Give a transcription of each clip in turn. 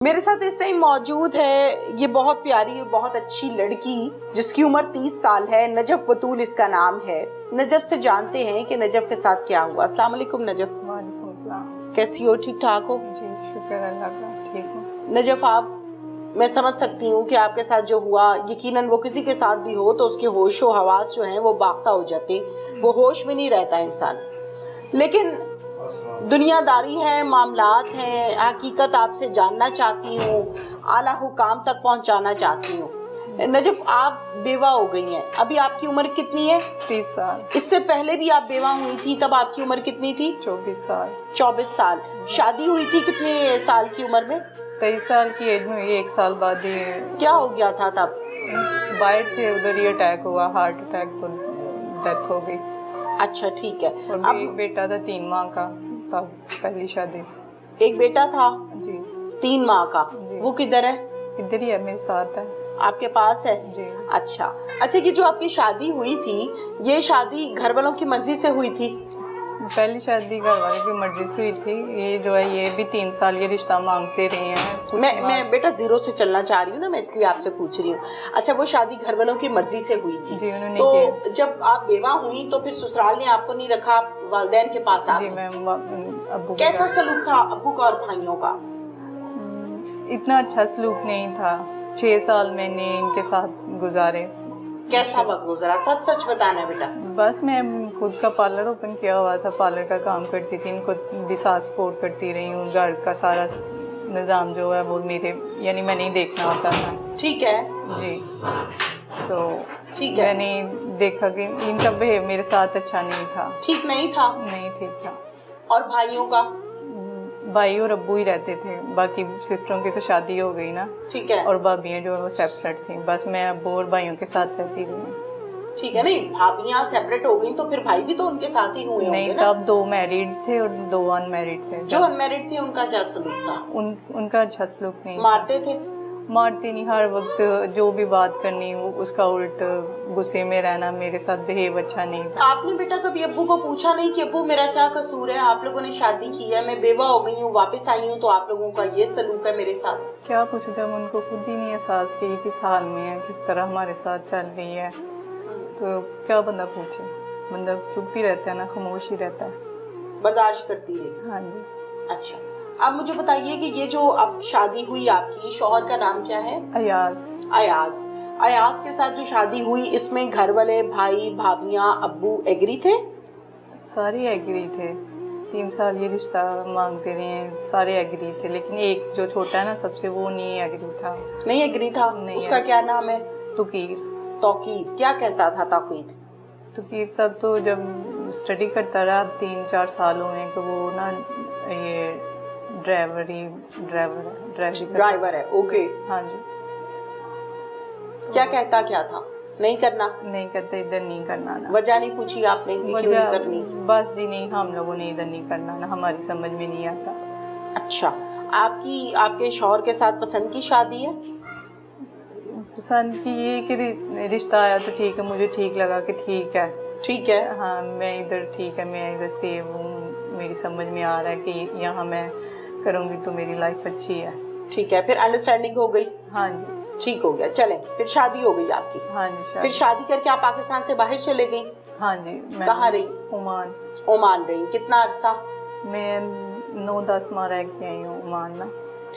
میرے ساتھ اس ٹائم موجود ہے یہ بہت پیاری بہت اچھی لڑکی جس کی عمر 30 سال ہے. نجف بطول اس کا نام ہے. نجف سے جانتے ہیں کہ نجف کے ساتھ کیا ہوا. السلام علیکم نجف. وعلیکم السلام. کیسی ہو؟ ٹھیک ٹھاک ہو؟ جی شکر اللہ کا ٹھیک ہوں. نجف میں سمجھ سکتی ہوں کہ آپ کے ساتھ جو ہوا یقیناً وہ کسی کے ساتھ بھی ہو تو اس کے ہوش و حواس جو ہیں وہ باختہ ہو جاتے, وہ ہوش میں نہیں رہتا انسان. لیکن دنیا داری ہے, معاملات ہیں, حقیقت آپ سے جاننا چاہتی ہوں, اعلیٰ حکام تک پہنچانا چاہتی ہوں. نجف آپ بیوہ ہو گئی ہیں, ابھی آپ کی عمر کتنی ہے؟ 30 سال. اس سے پہلے بھی آپ بیوہ ہوئی تھی, تب آپ کی عمر کتنی تھی؟ 24 سال. 24 سال. شادی ہوئی تھی کتنے سال کی عمر میں؟ 23 سال کی ایج میں. 1 سال بعد یہ کیا ہو گیا تھا تب؟ باہر تھے, ادھر ہی اٹیک ہوا, ہارٹ اٹیک, تو ڈیتھ ہو گئی. اچھا ٹھیک ہے. اور ایک بیٹا تھا 3 ماہ کا, تب پہلی شادی سے. ایک بیٹا تھا جی 3 ماہ کا. وہ کدھر ہے؟ ادھر ہی ہے, میرے ساتھ ہے. آپ کے پاس ہے؟ جی. اچھا یہ جو آپ کی شادی ہوئی تھی یہ شادی گھر والوں کی مرضی سے ہوئی تھی؟ پہلی شادی گھر والے کی مرضی سے ہوئی تھی. یہ جو ہے یہ بھی 3 سال یہ رشتہ مانگتے رہے ہیں. میں بیٹا زیرو سے چلنا چاہ رہی ہوں نا, میں اس لیے آپ سے پوچھ رہی ہوں. اچھا وہ شادی گھر والوں کی مرضی سے ہوئی تھی. جی انہوں نے تو جب آپ بیوہ ہوئی تو پھر سسرال نے آپ کو نہیں رکھا, آپ والدین کے پاس آ جی گئے. میں ابو کیسا سلوک تھا ابو کا اور بھائیوں کا؟ اتنا اچھا سلوک نہیں تھا. 6 سال میں نے ان کے ساتھ گزارے. کیسا وقت گزرا؟ سچ بتانا بیٹا. بس میں خود کا پارلر اوپن کیا ہوا تھا, پارلر کا کام کرتی تھی, ان کو بھی ساتھ سپورٹ کرتی رہی ہوں. گھر کا سارا نظام جو ہے وہ میرے یعنی میں نہیں دیکھنا ہوتا تھا. ٹھیک ہے. جی تو ٹھیک ہے. میں نے دیکھا کہ ان کا بہیو میرے ساتھ اچھا نہیں تھا. ٹھیک نہیں تھا؟ نہیں ٹھیک تھا. اور بھائیوں کا؟ بھائی اور ابو ہی رہتے تھے, باقی سسٹروں کی تو شادی ہو گئی نا. ٹھیک ہے. اور بھابیاں جو ہے وہ سیپریٹ تھیں. بس میں ابو اور بھائیوں کے ساتھ رہتی رہی. ٹھیک ہے. نہیں بھابیاں سیپریٹ ہو گئی تو پھر بھائی بھی تو ان کے ساتھ ہی ہوئے ہوں گے نہیں, نا؟ تب 2 میریڈ تھے اور 2 ان میریڈ تھے. جو ان میریڈ تھے ان کا کیا سلوک تھا؟ ان کا اچھا سلوک نہیں. مارتے تھے؟ مارتے نہیں, ہر وقت جو بھی بات کرنی اس کا الٹ غصے میں رہنا. میرے ساتھ بہیو اچھا نہیں تھا. آپ نے بیٹا کبھی ابو کو پوچھا نہیں کہ ابو میرا کیا قصور ہے, آپ لوگوں نے شادی کی ہے, میں بیوہ ہو گئی ہوں, واپس آئی ہوں تو آپ لوگوں کا یہ سلوک ہے میرے ساتھ؟ کیا پوچھوں, جب ان کو خود ہی نہیں احساس کہ کس حال میں ہے, کس طرح ہمارے ساتھ چل رہی ہے, تو کیا بندہ پوچھے. بندہ چپ ہی رہتا ہے نا, خاموش ہی رہتا ہے. برداشت کرتی رہی. ہاں جی. اچھا اب مجھے بتائیے کہ یہ جو اب شادی ہوئی آپ کی, شوہر کا نام کیا ہے؟ ایاز. ایاز کے ساتھ جو شادی ہوئی اس میں گھر والے, بھائی بھابیاں, ابو ایگری تھے؟ سارے ایگری تھے. 3 سال یہ رشتہ مانگتے رہے ہیں, سارے ایگری تھے. لیکن ایک جو چھوٹا ہے نا سب سے, وہ نہیں ایگری تھا. نہیں ایگری تھا؟ اس کا کیا نام ہے؟ توقیر. توقیر. کیا کہتا تھا توقیر؟ توقیر تب تو جب اسٹڈی کرتا رہا, اب 3-4 سال ہوئے کہ وہ نا یہ ڈرائیور ہے. اوکے. ہاں جی. کیا کہتا کیا تھا؟ نہیں کرنا؟ نہیں کرتے, ادھر نہیں کرنا نا. وجہ نہیں پوچھی آپ نے کہ کیوں نہیں کرنی؟ بس جی نہیں, ہم لوگوں نے ادھر نہیں کرنا نا, ہماری سمجھ میں نہیں آتا. اچھا آپ کے شوہر کے ساتھ پسند کی شادی ہے؟ پسند کی یہ کہ رشتہ آیا تو ٹھیک ہے, مجھے ٹھیک لگا کہ ٹھیک ہے. ٹھیک ہے. ہاں میں ادھر ٹھیک ہے, میں ادھر سیو ہوں, میری سمجھ میں آ رہا ہے کہ یہاں میں کروں گی تو میری لائف اچھی ہے. ٹھیک ہے. پھر انڈرسٹینڈنگ ہو گئی؟ ہاں جی. ٹھیک ہو گیا. چلیں پھر شادی ہو گئی آپ کی. ہاں جی. پھر شادی کر کے آپ پاکستان سے باہر چلے گئی؟ ہاں جی. کہاں رہی؟ عمان رہی. کتنا عرصہ؟ میں 9-10 ماہ رہ کے آئی ہوں عمان نا.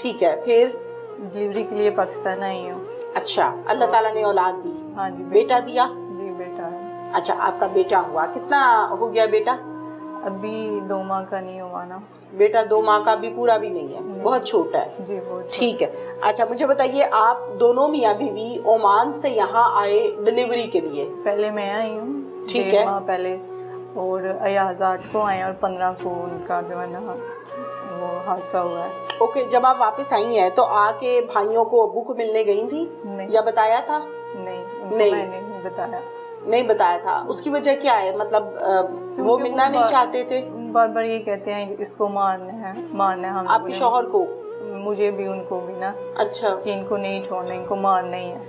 ٹھیک ہے. پھر ڈلیوری کے لیے پاکستان آئی ہوں. اچھا اللہ تعالیٰ نے اولاد دی؟ ہاں جی. بیٹا دیا؟ جی بیٹا ہے. اچھا آپ کا بیٹا ہوا. کتنا ہو گیا بیٹا؟ ابھی 2 ماہ کا نہیں ہوا نا. بیٹا 2 ماہ کا بھی پورا بھی نہیں ہے, بہت چھوٹا ہے. جی بہت. ٹھیک ہے. اچھا مجھے بتائیے, آپ دونوں میاں بیوی عمان سے یہاں آئے ڈلیوری کے لیے؟ پہلے میں آئی ہوں. ٹھیک ہے. 1.5 ماہ پہلے, اور ایاز 8 کو آئے اور 15 کو ان کا جو ہے نا وہ حادثہ ہوا ہے. اوکے. جب آپ واپس آئی ہیں تو آ کے بھائیوں کو, ابو کو ملنے گئی تھی یا بتایا تھا؟ نہیں میں نے نہیں بتایا. نہیں بتایا تھا. اس کی وجہ کیا ہے, مطلب وہ ملنا نہیں چاہتے تھے؟ بار بار یہ کہتے ہیں اس کو مارنا ہے ہم. آپ کے شوہر کو؟ مجھے بھی, ان کو بھی نا. اچھا. کہ ان کو نہیں چھوڑنا, ان کو مارنا ہی ہے.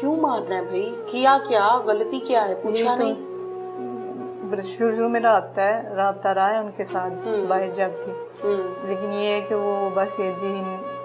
کیوں مارنا ہے بھائی؟ کیا غلطی کیا ہے, پوچھا نہیں؟ شروع میں رابطہ رہا ہے ان کے ساتھ باہر جب تھی. لیکن یہ ہے کہ وہ بس یہ جی